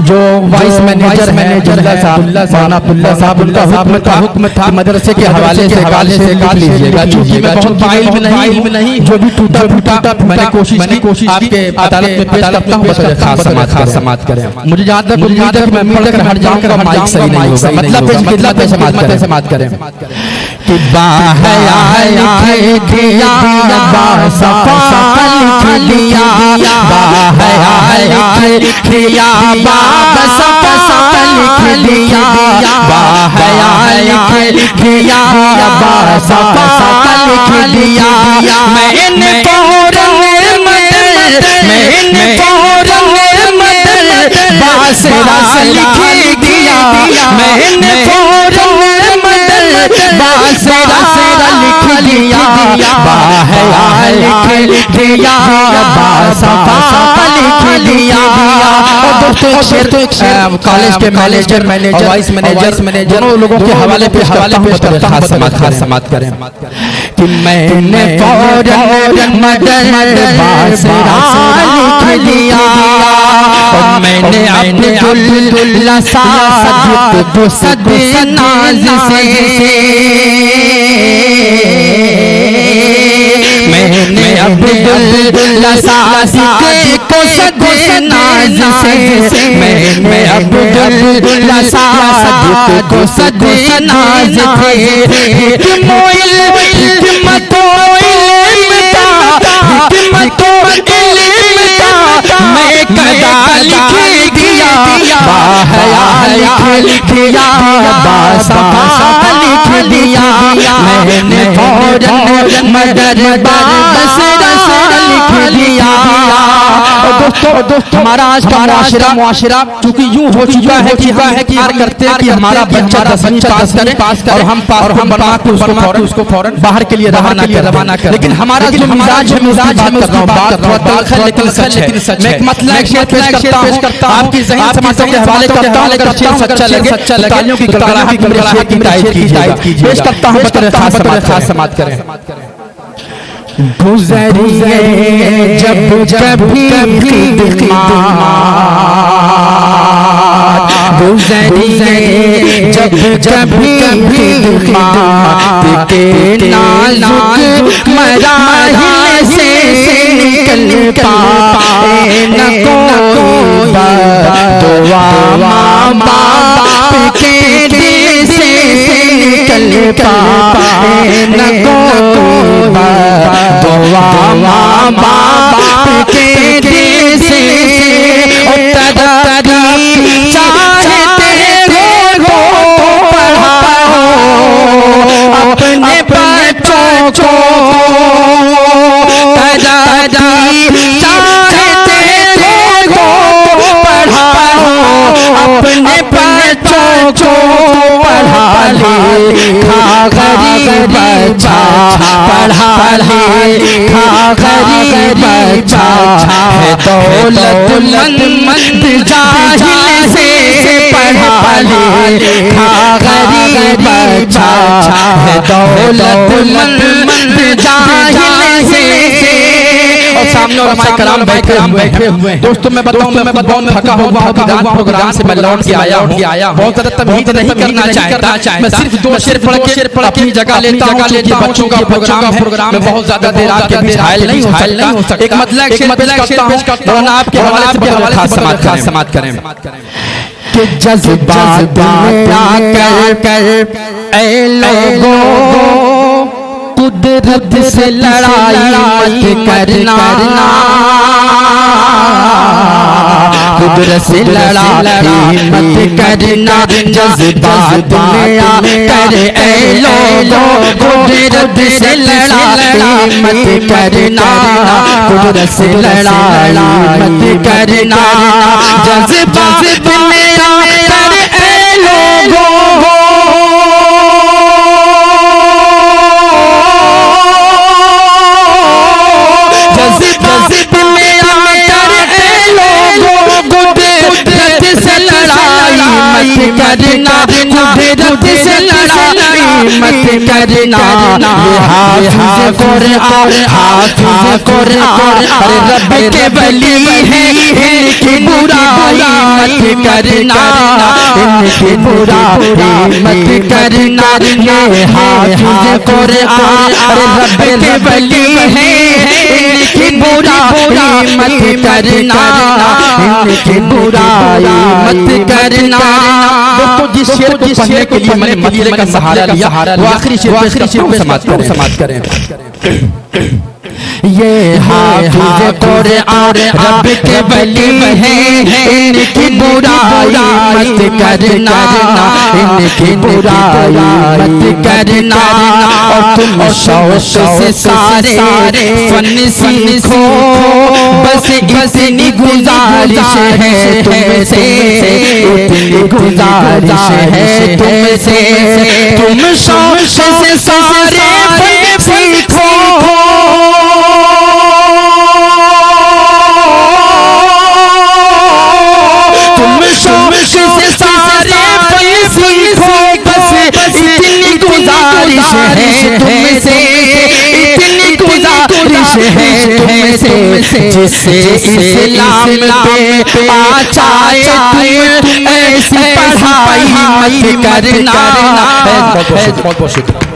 जो vice manager है अब्दुल्ला साहब, उनका हुक्म था मदरसे के हवाले से निकाल लीजिएगा। चूंकि मैं बहुत फाइल में नहीं, जो भी टूटा मैंने कोशिश आपके अदालत में पेश करता हूं, खास समात करें। मुझे जहां तक उम्मीद है कि मैं पढ़कर हट जाऊंगा, माइक सही नहीं होगा, मतलब समात करें कि बाहया लिख दिया बासफा लिख दिया, बाहया लिख दिया बासफा लिख दिया, बाहया लिख दिया बासफा लिख दिया। मैंने फौरन बासरा लिख दिया, मैंने फौरन बासरा लिख दिया, बाहया लिख दिया बासफा लिख दिया। और दोस्तों एक शेर कॉलेज के मैनेजर वाइस मैनेजर दोनों लोगों के हवाले पे खास समात करें कि मैंने फौरन बासरा लिख दिया, और मैंने अब्दुल्ला सादिक को सदे नाज से, मैंने अब्दुल्ला सादिक को सदे नाज से, मैंने अब्दुल्ला सादिक को सदे नाज से। मैं कदा लिख दिया, बाहया लिख दिया बासफा लिख दिया, मैंने फौरन बासरा लिख दिया। दोस्तों हमारा आज का मुआशरा चूंकि यूं हो चुका है कि करते हैं कि हमारा बच्चा 10वीं पास करे और हम बना के उसको फौरन बाहर के लिए रवाना करें, लेकिन हमारा जो मिजाज है बात लेकिन सच है। मैं एक मतलब पेश करता हूं, आपकी ज़हन समातों के हवाले करता हूं, अगर शेर सच्चा लगे तालियों की गड़गड़ाहट मेरे शेर की तारीफ कीजिएगा। पेश करता हूं, खास समात करें। गुज़रिए जब कभी खिदमत, गुज़रिए जब कभी खिदमत के नाजुक मराहिल से निकल पाए न कोई दुआ माँ बाप के दिल से निकल पाए न कोई दुआ माँ बाप के दिल से। चाहते हो पढ़ाओ अपने बच्चों को, चाहते हो पढ़ाओ अपने बच्चों को, पढ़ा लिखा गरीब बच्चा, पढ़ा लिखा गरीब बच्चा है दौलतमंद जाहिल से, पढ़ा लिखा गरीब बच्चा है दौलतमंद जाहिल से। और सामने उलमाए कराम बैठे हुए। दोस्तों मैं बताऊं, मैं बहुत थका हुआ हूं, प्रोग्राम से मैं लौट के आया बहुत ज्यादा तमीज़ नहीं करना चाहता, मैं सिर्फ 2 शेर पढ़ के अपनी जगह लेता हूं कि बच्चों का प्रोग्राम में बहुत ज्यादा देर आपके बीच हायल नहीं हो सकता। एक मतलब शेर पेश करता हूं, आपके हवाले से खास समात करें कि जज्बात आकर ऐ लोगों कुदरत से लड़ाई मत करना, कुदरत से लड़ाई मत करना, जज्बात में आकर ऐ लोगों कुदरत से लड़ाई मत करना, कुदरत से लड़ाई मत करना, जज्बात में आकर ऐ लोगों करना, कुदरत से लड़ाई मत करना, ये हाफिज़ कुरान, हाफिज़ कुरान, रब के वली है, इनकी बुराई मत करना, इनकी बुराई मत करना, ये हाफिज़ कुरान, रब के वली है, इनकी बुराई मत करना, इनकी बुराई मत करना। दोस्तों जिस शेर को पढ़ने के लिए मैंने मसले का सहारा लिया, वो आखिरी शेर पे समाप्त करें। ये हाफिज़ कुरान रब के वली है, इनकी बुराई मत करना, इनकी बुराई मत करना। और तुम शौक़ से सारे फन सीखो, बस इतनी गुजारिश है तुमसे, इतनी गुजारिश है तुमसे। तुम शौक़ से सारे फन सीखो, तुमसे इतनी गुजारिश है तुमसे, जिससे इस्लाम पे आ जाए तुम ऐसी पढ़ाई मत करना। बहुत बहुत शुक्रिया।